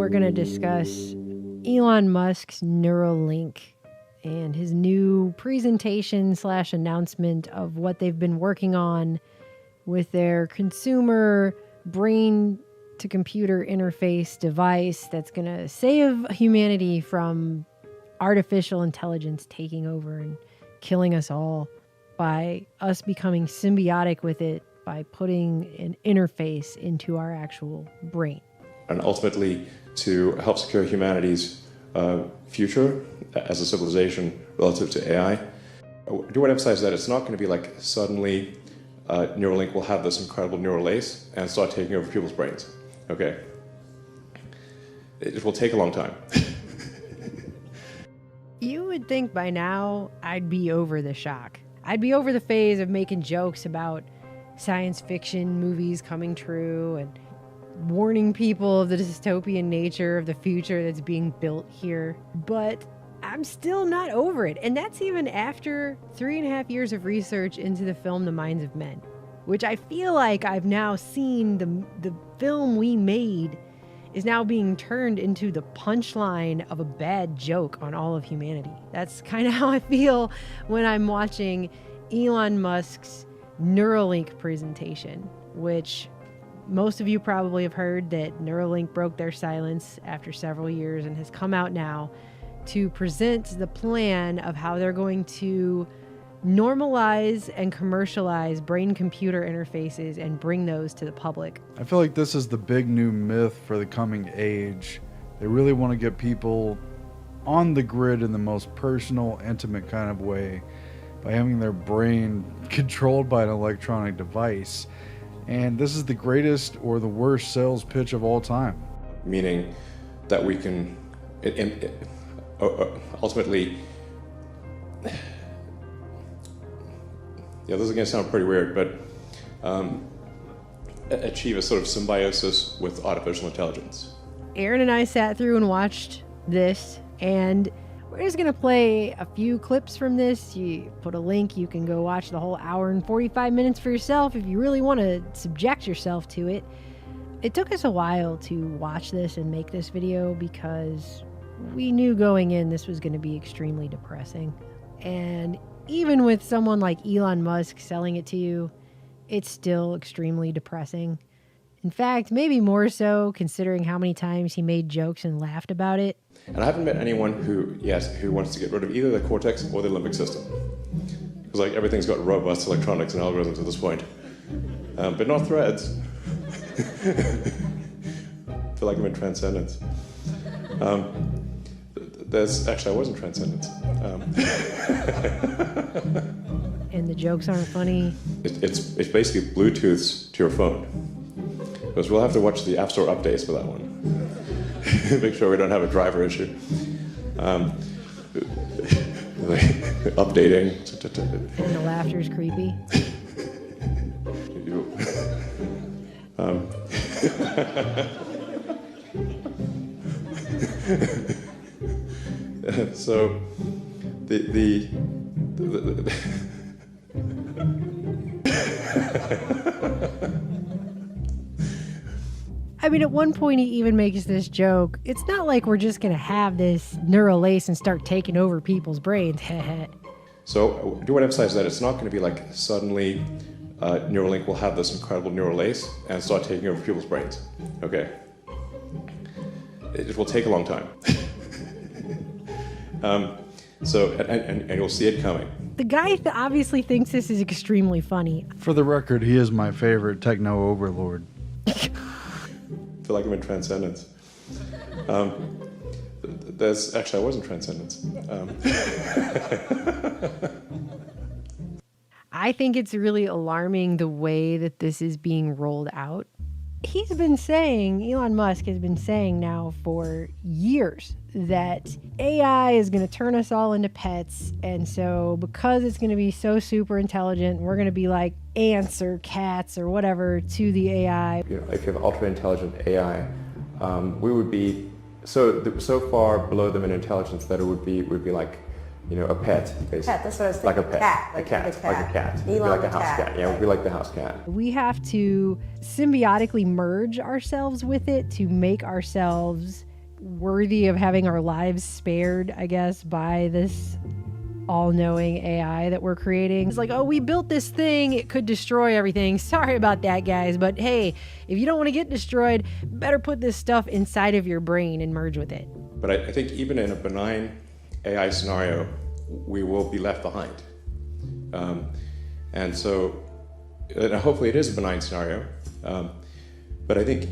we're going to discuss Elon Musk's Neuralink and his new presentation / announcement of what they've been working on with their consumer brain to computer interface device that's going to save humanity from artificial intelligence taking over and killing us all by us becoming symbiotic with it by putting an interface into our actual brain. And ultimately to help secure humanity's future as a civilization relative to AI. I do want to emphasize that it's not going to be like suddenly Neuralink will have this incredible neural lace and start taking over people's brains. Okay? It will take a long time. You would think by now I'd be over the shock. I'd be over the phase of making jokes about science fiction movies coming true and warning people of the dystopian nature of the future that's being built here. But I'm still not over it. And that's even after 3.5 years of research into the film The Minds of Men, which I feel like I've now seen the film we made is now being turned into the punchline of a bad joke on all of humanity. That's kind of how I feel when I'm watching Elon Musk's Neuralink presentation, which most of you probably have heard that Neuralink broke their silence after several years and has come out now to present the plan of how they're going to normalize and commercialize brain-computer interfaces and bring those to the public. I feel like this is the big new myth for the coming age. They really want to get people on the grid in the most personal, intimate kind of way by having their brain controlled by an electronic device. And this is the greatest or the worst sales pitch of all time. Meaning that we can ultimately, this is going to sound pretty weird, but achieve a sort of symbiosis with artificial intelligence. Aaron and I sat through and watched this, and we're just going to play a few clips from this. You put a link, you can go watch the whole hour and 45 minutes for yourself if you really want to subject yourself to it. It took us a while to watch this and make this video because we knew going in this was going to be extremely depressing. And even with someone like Elon Musk selling it to you, it's still extremely depressing. In fact, maybe more so considering how many times he made jokes and laughed about it. And I haven't met anyone who wants to get rid of either the cortex or the limbic system. Because like everything's got robust electronics and algorithms at this point. But not threads. I feel like I'm in Transcendence. I was in Transcendence. And the jokes aren't funny. It's basically Bluetooths to your phone. Because we'll have to watch the App Store updates for that one. Make sure we don't have a driver issue. Updating. And the laughter's creepy. So the I mean, at one point he even makes this joke. It's not like we're just going to have this neural lace and start taking over people's brains. So I do want to emphasize that it's not going to be like suddenly Neuralink will have this incredible neural lace and start taking over people's brains. Okay? It will take a long time. And you'll see it coming. The guy obviously thinks this is extremely funny. For the record, he is my favorite techno overlord. I feel like I'm in Transcendence. I was in Transcendence. I think it's really alarming the way that this is being rolled out. Elon Musk has been saying now for years that AI is going to turn us all into pets. And so because it's going to be so super intelligent, we're going to be like ants or cats or whatever to the AI. If you have ultra intelligent AI, we would be so far below them in intelligence that it would be like, a pet, basically. Pet, that's what I was thinking. Like a pet. Like a cat. Like a cat. Elon Like the a house cat. Yeah, right. we'd be like the house cat. We have to symbiotically merge ourselves with it to make ourselves worthy of having our lives spared, I guess, by this all-knowing AI that we're creating. It's like, oh, we built this thing, it could destroy everything. Sorry about that, guys, but hey, if you don't want to get destroyed, better put this stuff inside of your brain and merge with it. But I think even in a benign AI scenario, we will be left behind. And hopefully it is a benign scenario. But I think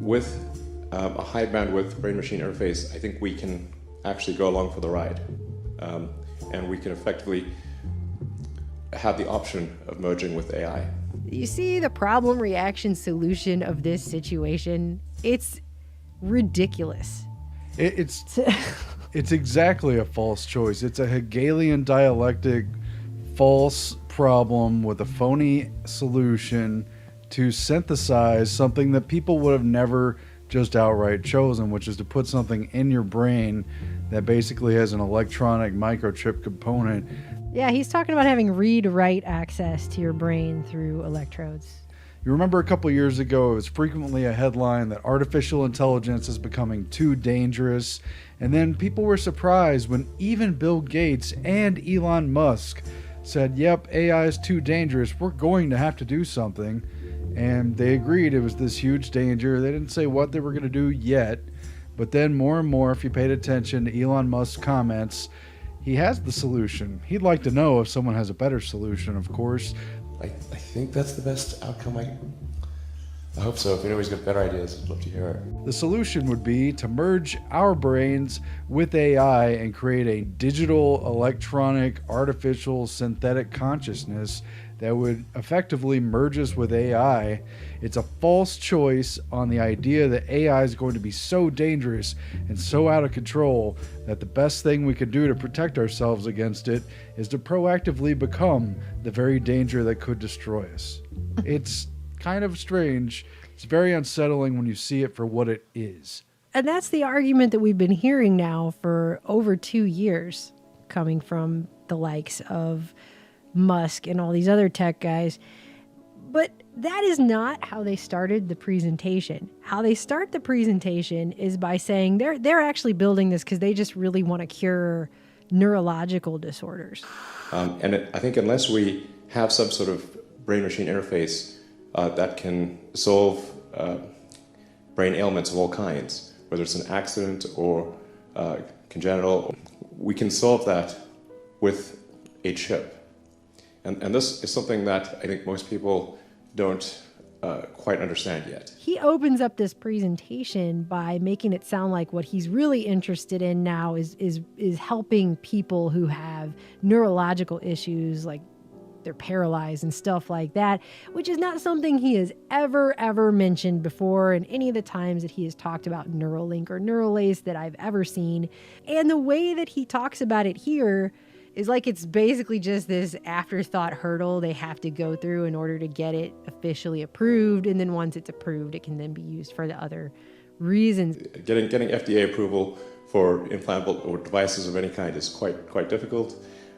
with a high bandwidth brain-machine interface, I think we can actually go along for the ride. And we can effectively have the option of merging with AI. You see the problem reaction solution of this situation? It's ridiculous. It's exactly a false choice. It's a Hegelian dialectic false problem with a phony solution to synthesize something that people would have never just outright chosen, which is to put something in your brain that basically has an electronic microchip component. Yeah, he's talking about having read-write access to your brain through electrodes. You remember a couple years ago, it was frequently a headline that artificial intelligence is becoming too dangerous. And then people were surprised when even Bill Gates and Elon Musk said, yep, AI is too dangerous. We're going to have to do something. And they agreed it was this huge danger. They didn't say what they were going to do yet. But then more and more, if you paid attention to Elon Musk's comments, he has the solution. He'd like to know if someone has a better solution, of course. I think that's the best outcome. I hope so. If anybody's got better ideas, I'd love to hear it. The solution would be to merge our brains with AI and create a digital, electronic, artificial, synthetic consciousness that would effectively merge us with AI. It's a false choice on the idea that AI is going to be so dangerous and so out of control that the best thing we could do to protect ourselves against it is to proactively become the very danger that could destroy us. It's kind of strange. It's very unsettling when you see it for what it is. And that's the argument that we've been hearing now for over 2 years, coming from the likes of Musk and all these other tech guys. But that is not how they started the presentation. How they start the presentation is by saying they're actually building this because they just really want to cure neurological disorders. I think unless we have some sort of brain-machine interface that can solve brain ailments of all kinds, whether it's an accident or congenital, we can solve that with a chip. And this is something that I think most people don't quite understand yet. He opens up this presentation by making it sound like what he's really interested in now is helping people who have neurological issues, like they're paralyzed and stuff like that, which is not something he has ever mentioned before in any of the times that he has talked about Neuralink or Neuralace that I've ever seen. And the way that he talks about it here is like it's basically just this afterthought hurdle they have to go through in order to get it officially approved. And then once it's approved, it can then be used for the other reasons. Getting FDA approval for implantable or devices of any kind is quite difficult.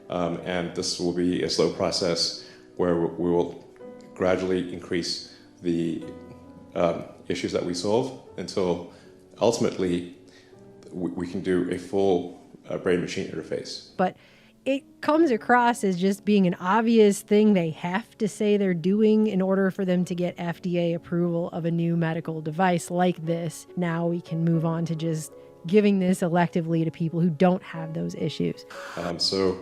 And this will be a slow process where we will gradually increase the issues that we solve until ultimately we can do a full brain-machine interface. But it comes across as just being an obvious thing they have to say they're doing in order for them to get FDA approval of a new medical device like this. Now we can move on to just giving this electively to people who don't have those issues. So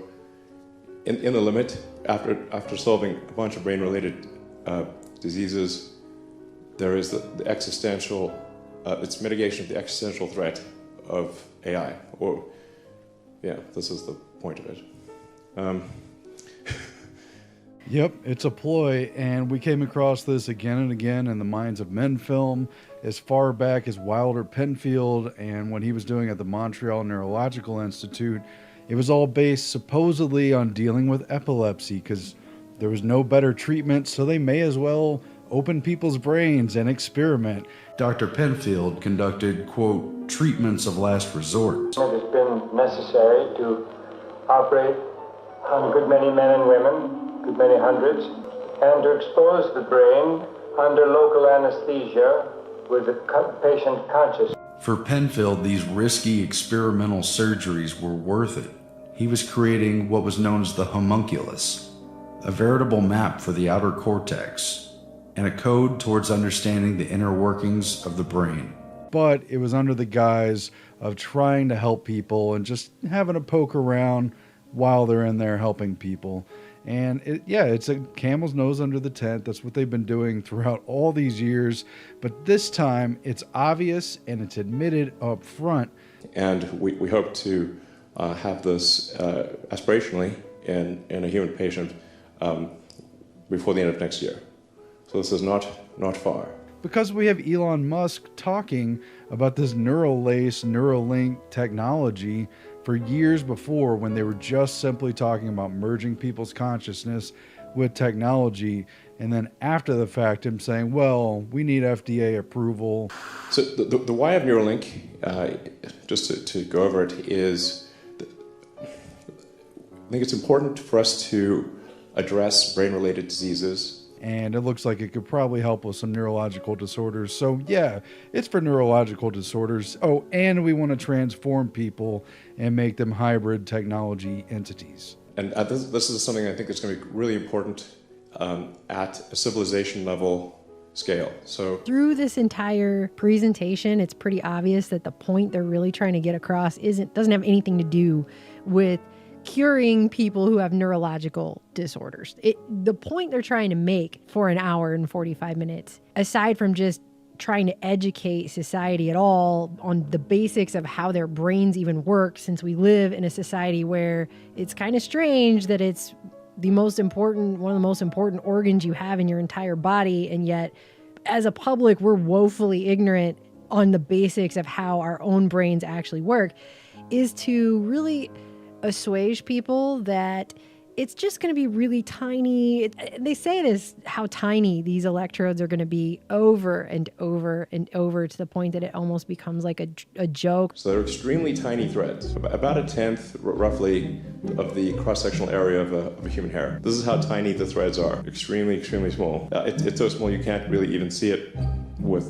in the limit, after solving a bunch of brain-related diseases, there is the existential, it's mitigation of the existential threat of AI. This is the point of it. Yep, it's a ploy, and we came across this again and again in the Minds of Men film, as far back as Wilder Penfield and what he was doing at the Montreal Neurological Institute. It was all based supposedly on dealing with epilepsy, because there was no better treatment, so they may as well open people's brains and experiment. Dr. Penfield conducted, quote, treatments of last resort. It has been necessary to operate on a good many men and women, good many hundreds, and to expose the brain under local anesthesia with the patient conscious. For Penfield, these risky experimental surgeries were worth it. He was creating what was known as the homunculus, a veritable map for the outer cortex, and a code towards understanding the inner workings of the brain. But it was under the guise of trying to help people and just having a poke around while they're in there helping people. And it's a camel's nose under the tent. That's what they've been doing throughout all these years. But this time it's obvious and it's admitted up front. And we hope to have this aspirationally in a human patient before the end of next year. So this is not far. Because we have Elon Musk talking about this Neuralace, Neuralink technology for years before, when they were just simply talking about merging people's consciousness with technology, and then after the fact him saying, well, we need FDA approval. So the why of Neuralink, just to go over it, is I think it's important for us to address brain-related diseases. And it looks like it could probably help with some neurological disorders. So yeah, it's for neurological disorders. Oh, and we want to transform people and make them hybrid technology entities. And this is something I think is going to be really important at a civilization level scale. So through this entire presentation, it's pretty obvious that the point they're really trying to get across doesn't have anything to do with curing people who have neurological disorders. The point they're trying to make for an hour and 45 minutes, aside from just trying to educate society at all on the basics of how their brains even work, since we live in a society where it's kind of strange that it's one of the most important organs you have in your entire body, and yet as a public we're woefully ignorant on the basics of how our own brains actually work, is to really assuage people that it's just going to be really tiny. They say this, how tiny these electrodes are going to be over and over and over, to the point that it almost becomes like a joke. So they're extremely tiny threads, about a tenth roughly of the cross-sectional area of a human hair. This is how tiny the threads are, extremely, extremely small. It's so small you can't really even see it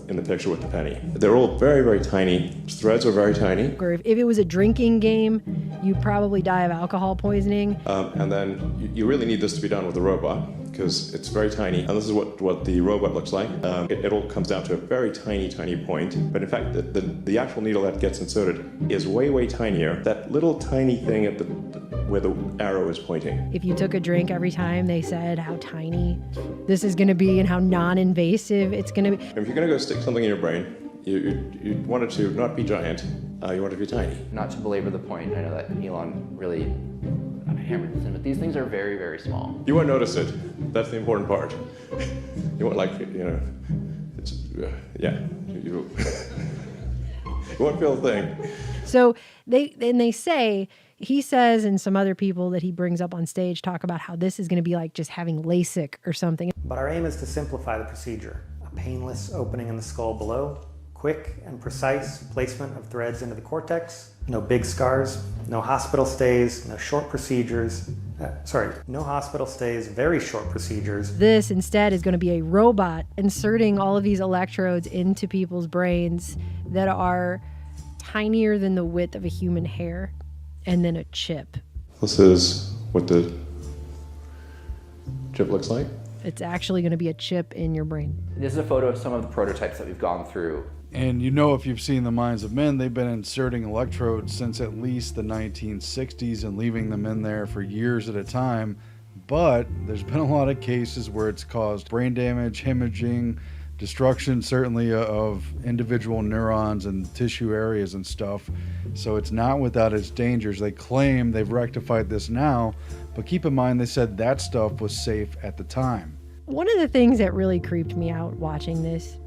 in the picture with the penny. They're all very, very tiny. Threads are very tiny. Or if it was a drinking game, you'd probably die of alcohol poisoning. And then you really need this to be done with a robot, because it's very tiny. And this is what the robot looks like. It all comes down to a very tiny, tiny point. But in fact, the actual needle that gets inserted is way, way tinier. That little tiny thing where the arrow is pointing. If you took a drink every time they said how tiny this is going to be and how non-invasive it's going to be. If you're going to go stick something in your brain, you want it to not be giant, you want it to be tiny. Not to belabor the point, I know that Elon really hammered this in, but these things are very, very small. You won't notice it. That's the important part. You won't it's, you won't feel a thing. So he says, and some other people that he brings up on stage talk about how this is going to be like just having LASIK or something. But our aim is to simplify the procedure. A painless opening in the skull below, quick and precise placement of threads into the cortex, no big scars, no hospital stays, no short procedures. No hospital stays, very short procedures. This instead is going to be a robot inserting all of these electrodes into people's brains that are tinier than the width of a human hair, and then a chip. This is what the chip looks like. It's actually going to be a chip in your brain. This is a photo of some of the prototypes that we've gone through. And if you've seen The Minds of Men, they've been inserting electrodes since at least the 1960s and leaving them in there for years at a time. But there's been a lot of cases where it's caused brain damage, hemorrhaging, destruction certainly of individual neurons and tissue areas and stuff. So it's not without its dangers. They claim they've rectified this now, but keep in mind they said that stuff was safe at the time. One of the things that really creeped me out watching this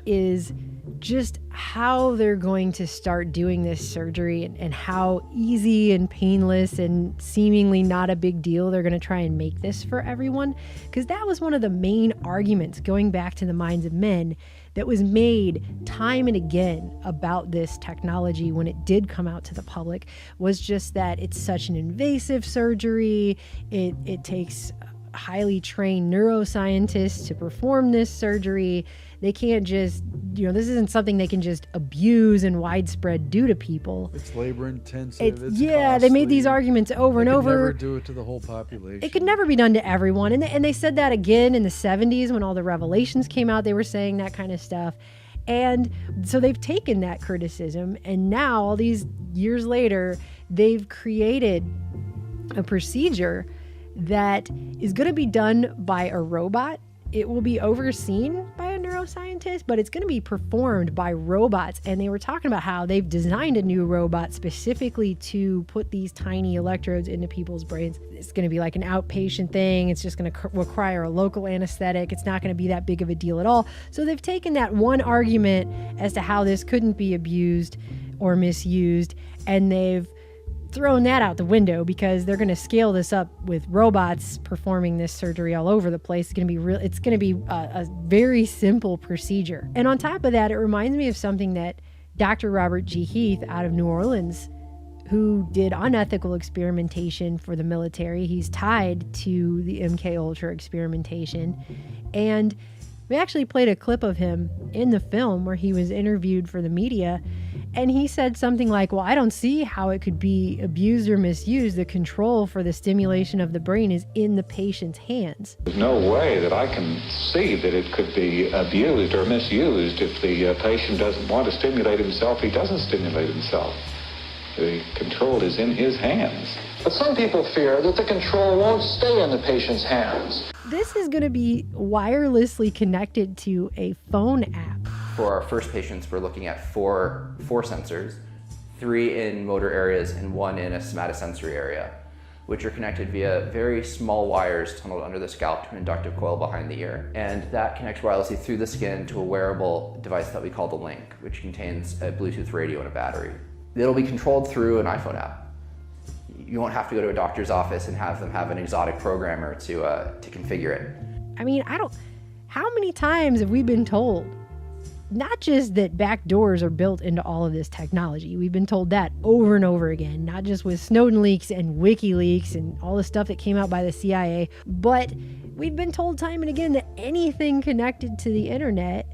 is just how they're going to start doing this surgery, and how easy and painless and seemingly not a big deal they're going to try and make this for everyone. Because that was one of the main arguments, going back to The Minds of Men, that was made time and again about this technology when it did come out to the public, was just that it's such an invasive surgery. It takes highly trained neuroscientists to perform this surgery, They can't just, this isn't something they can just abuse and widespread do to people. It's labor intensive. It's yeah, they made these costly. arguments over and They could over. never do it to the whole population. It could never be done to everyone. And they said that again in the 70s when all the revelations came out. They were saying that kind of stuff. And so they've taken that criticism, and now all these years later, they've created a procedure that is going to be done by a robot. It will be overseen by a neuroscientist, but it's going to be performed by robots. And they were talking about how they've designed a new robot specifically to put these tiny electrodes into people's brains. It's going to be like an outpatient thing. It's just going to require a local anesthetic. It's not going to be that big of a deal at all. So they've taken that one argument as to how this couldn't be abused or misused, and they've thrown that out the window because they're going to scale this up with robots performing this surgery all over the place. It's going to be a very simple procedure. And on top of that, it reminds me of something that Dr. Robert G. Heath out of New Orleans, who did unethical experimentation for the military. He's tied to the MK Ultra experimentation. And we actually played a clip of him in the film where he was interviewed for the media. And he said something like, well, I don't see how it could be abused or misused. The control for the stimulation of the brain is in the patient's hands. There's no way that I can see that it could be abused or misused. If the patient doesn't want to stimulate himself, he doesn't stimulate himself. The control is in his hands. But some people fear that the control won't stay in the patient's hands. This is going to be wirelessly connected to a phone app. For our first patients, we're looking at four sensors, 3 in motor areas and 1 in a somatosensory area, which are connected via very small wires tunneled under the scalp to an inductive coil behind the ear. And that connects wirelessly through the skin to a wearable device that we call the Link, which contains a Bluetooth radio and a battery. It'll be controlled through an iPhone app. You won't have to go to a doctor's office and have them have an exotic programmer to configure it. I mean, how many times have we been told, not just that back doors are built into all of this technology, we've been told that over and over again, not just with Snowden leaks and WikiLeaks and all the stuff that came out by the CIA, but we've been told time and again that anything connected to the internet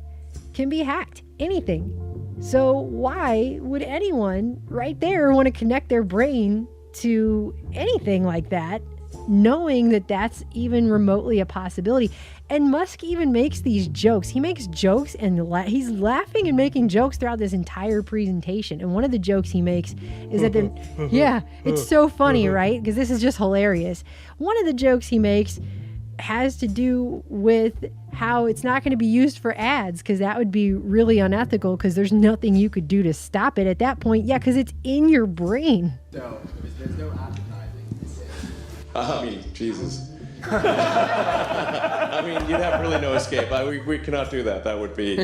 can be hacked. Anything. So why would anyone right there want to connect their brain to anything like that, knowing that that's even remotely a possibility? And Musk even makes these jokes. He makes jokes and he's laughing and making jokes throughout this entire presentation. And one of the jokes he makes is that yeah, it's so funny, right? Because this is just hilarious. One of the jokes he makes has to do with how it's not going to be used for ads, because that would be really unethical, because there's nothing you could do to stop it at that point. Yeah, because it's in your brain. No, there's no advertising. I mean, Jesus. I mean, you'd have really no escape. We cannot do that. That would be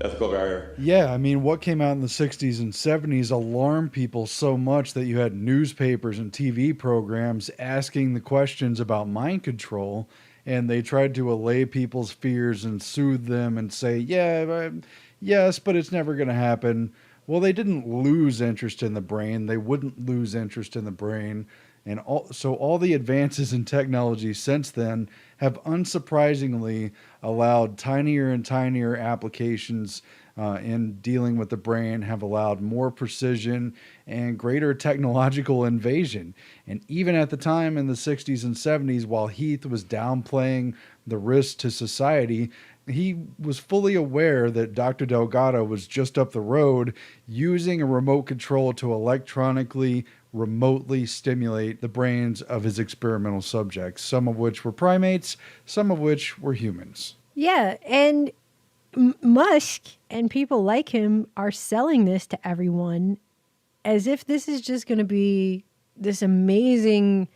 ethical barrier. Yeah, I mean, what came out in the 60s and 70s alarmed people so much that you had newspapers and TV programs asking the questions about mind control, and they tried to allay people's fears and soothe them and say, yes, but it's never going to happen. Well, they didn't lose interest in the brain. They wouldn't lose interest in the brain. And so all the advances in technology since then have unsurprisingly allowed tinier and tinier applications in dealing with the brain, have allowed more precision and greater technological invasion. And even at the time in the 60s and 70s, while Heath was downplaying the risks to society, he was fully aware that Dr. Delgado was just up the road using a remote control to electronically remotely stimulate the brains of his experimental subjects, some of which were primates, some of which were humans. Yeah, and Musk and people like him are selling this to everyone as if this is just going to be this amazing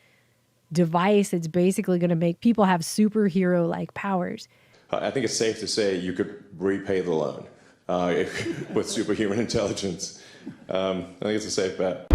device that's basically going to make people have superhero-like powers. I think it's safe to say you could repay the loan with superhuman intelligence. I think it's a safe bet.